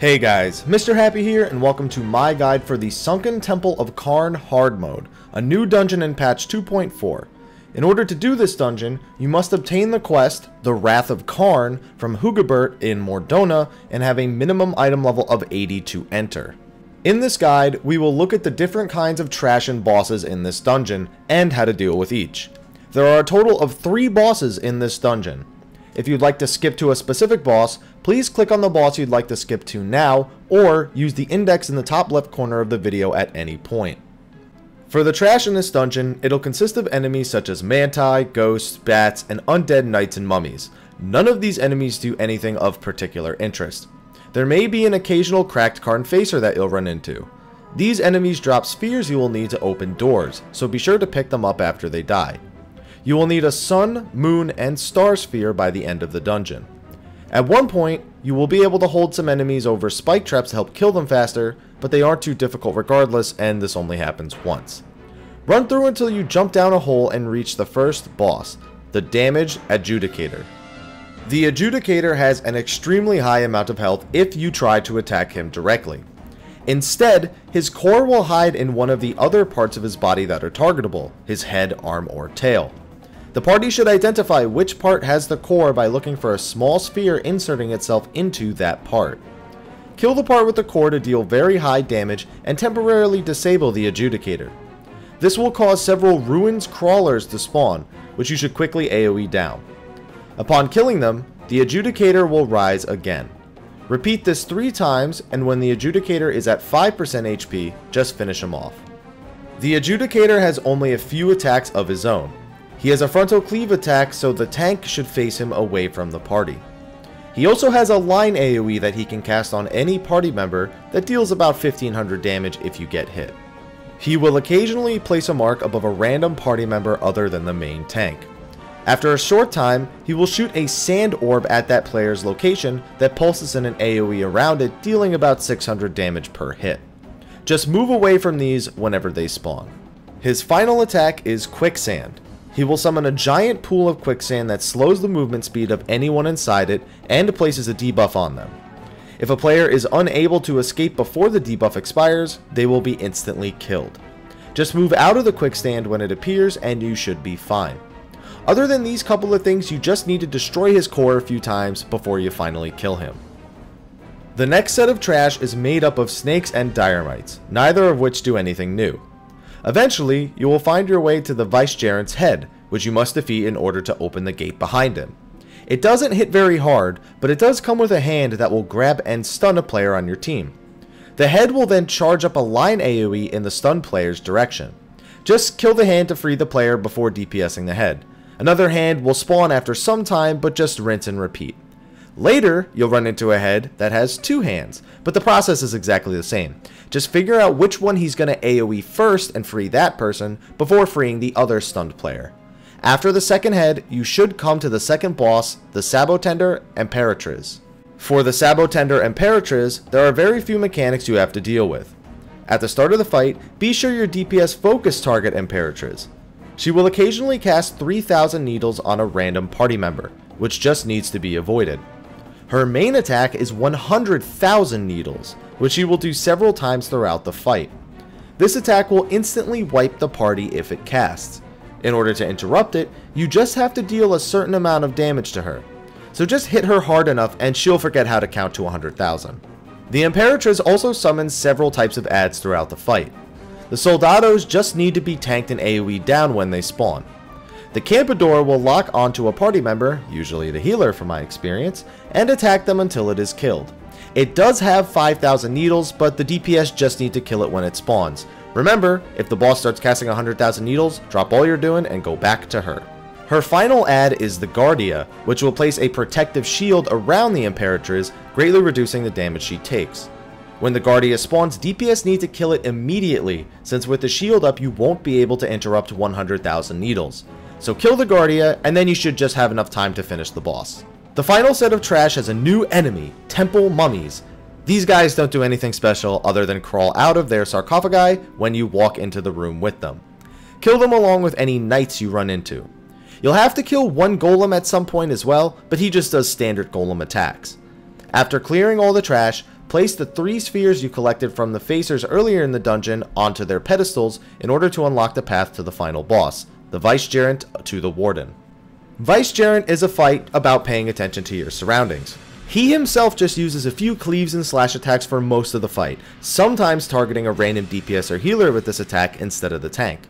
Hey guys, Mr. Happy here, and welcome to my guide for the Sunken Temple of Qarn hard mode, a new dungeon in patch 2.4. In order to do this dungeon, you must obtain the quest, The Wrath of Qarn, from Hugabert in Mordona, and have a minimum item level of 80 to enter. In this guide, we will look at the different kinds of trash and bosses in this dungeon, and how to deal with each. There are a total of 3 bosses in this dungeon. If you'd like to skip to a specific boss, please click on the boss you'd like to skip to now, or use the index in the top left corner of the video at any point. For the trash in this dungeon, it'll consist of enemies such as manti, ghosts, bats, and undead knights and mummies. None of these enemies do anything of particular interest. There may be an occasional cracked Qarn facer that you'll run into. These enemies drop spheres you will need to open doors, so be sure to pick them up after they die. You will need a sun, moon, and star sphere by the end of the dungeon. At one point, you will be able to hold some enemies over spike traps to help kill them faster, but they aren't too difficult regardless, and this only happens once. Run through until you jump down a hole and reach the first boss, the Damage Adjudicator. The Adjudicator has an extremely high amount of health if you try to attack him directly. Instead, his core will hide in one of the other parts of his body that are targetable, his head, arm, or tail. The party should identify which part has the core by looking for a small sphere inserting itself into that part. Kill the part with the core to deal very high damage and temporarily disable the Adjudicator. This will cause several ruins crawlers to spawn, which you should quickly AoE down. Upon killing them, the Adjudicator will rise again. Repeat this 3 times, and when the Adjudicator is at 5% HP, just finish him off. The Adjudicator has only a few attacks of his own. He has a frontal cleave attack, so the tank should face him away from the party. He also has a line AoE that he can cast on any party member that deals about 1500 damage if you get hit. He will occasionally place a mark above a random party member other than the main tank. After a short time, he will shoot a sand orb at that player's location that pulses in an AoE around it, dealing about 600 damage per hit. Just move away from these whenever they spawn. His final attack is Quicksand. He will summon a giant pool of quicksand that slows the movement speed of anyone inside it and places a debuff on them. If a player is unable to escape before the debuff expires, they will be instantly killed. Just move out of the quicksand when it appears and you should be fine. Other than these couple of things, you just need to destroy his core a few times before you finally kill him. The next set of trash is made up of snakes and diremites, neither of which do anything new. Eventually, you will find your way to the Vicegerent's head, which you must defeat in order to open the gate behind him. It doesn't hit very hard, but it does come with a hand that will grab and stun a player on your team. The head will then charge up a line AoE in the stunned player's direction. Just kill the hand to free the player before DPSing the head. Another hand will spawn after some time, but just rinse and repeat. Later, you'll run into a head that has 2 hands, but the process is exactly the same. Just figure out which one he's going to AoE first and free that person before freeing the other stunned player. After the second head, you should come to the second boss, the Sabotender Imperatriz. For the Sabotender Imperatriz, there are very few mechanics you have to deal with. At the start of the fight, be sure your DPS focus target Imperatriz. She will occasionally cast 3000 needles on a random party member, which just needs to be avoided. Her main attack is 100,000 needles, which she will do several times throughout the fight. This attack will instantly wipe the party if it casts. In order to interrupt it, you just have to deal a certain amount of damage to her. So just hit her hard enough and she'll forget how to count to 100,000. The Imperatriz also summons several types of adds throughout the fight. The Soldados just need to be tanked and AoE down when they spawn. The Campador will lock onto a party member, usually the healer from my experience, and attack them until it is killed. It does have 5,000 needles, but the DPS just need to kill it when it spawns. Remember, if the boss starts casting 100,000 needles, drop all you're doing and go back to her. Her final add is the Gardea, which will place a protective shield around the Imperatriz, greatly reducing the damage she takes. When the Gardea spawns, DPS need to kill it immediately, since with the shield up you won't be able to interrupt 100,000 needles. So kill the Gardea, and then you should just have enough time to finish the boss. The final set of trash has a new enemy, Temple Mummies. These guys don't do anything special other than crawl out of their sarcophagi when you walk into the room with them. Kill them along with any knights you run into. You'll have to kill one golem at some point as well, but he just does standard golem attacks. After clearing all the trash, Place the 3 spheres you collected from the facers earlier in the dungeon onto their pedestals in order to unlock the path to the final boss, the Vicegerent to the Warden. Vicegerent is a fight about paying attention to your surroundings. He himself just uses a few cleaves and slash attacks for most of the fight, sometimes targeting a random DPS or healer with this attack instead of the tank.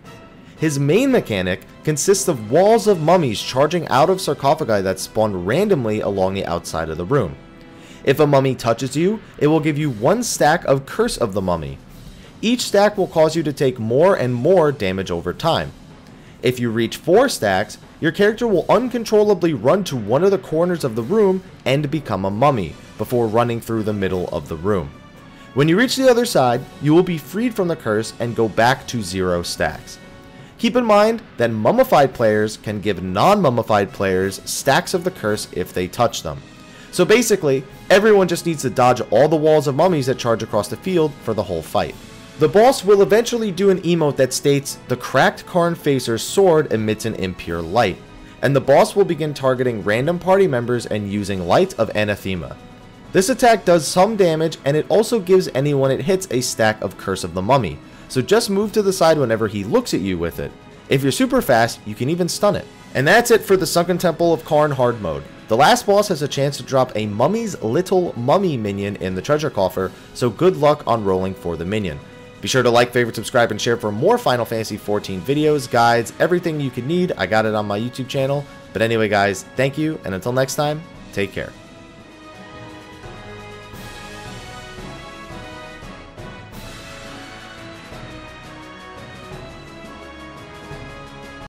His main mechanic consists of walls of mummies charging out of sarcophagi that spawn randomly along the outside of the room. If a mummy touches you, it will give you 1 stack of Curse of the Mummy. Each stack will cause you to take more and more damage over time. If you reach 4 stacks, your character will uncontrollably run to one of the corners of the room and become a mummy, before running through the middle of the room. When you reach the other side, you will be freed from the curse and go back to 0 stacks. Keep in mind that mummified players can give non-mummified players stacks of the curse if they touch them. So basically, everyone just needs to dodge all the walls of mummies that charge across the field for the whole fight. The boss will eventually do an emote that states, "The cracked Qarn facer's sword emits an impure light," and the boss will begin targeting random party members and using Light of Anathema. This attack does some damage, and it also gives anyone it hits a stack of Curse of the Mummy, so just move to the side whenever he looks at you with it. If you're super fast, you can even stun it. And that's it for the Sunken Temple of Qarn hard mode. The last boss has a chance to drop a Mummy's Little Mummy minion in the treasure coffer, so good luck on rolling for the minion. Be sure to like, favorite, subscribe, and share for more Final Fantasy XIV videos, guides, everything you could need. I got it on my YouTube channel. But anyway guys, thank you, and until next time, take care.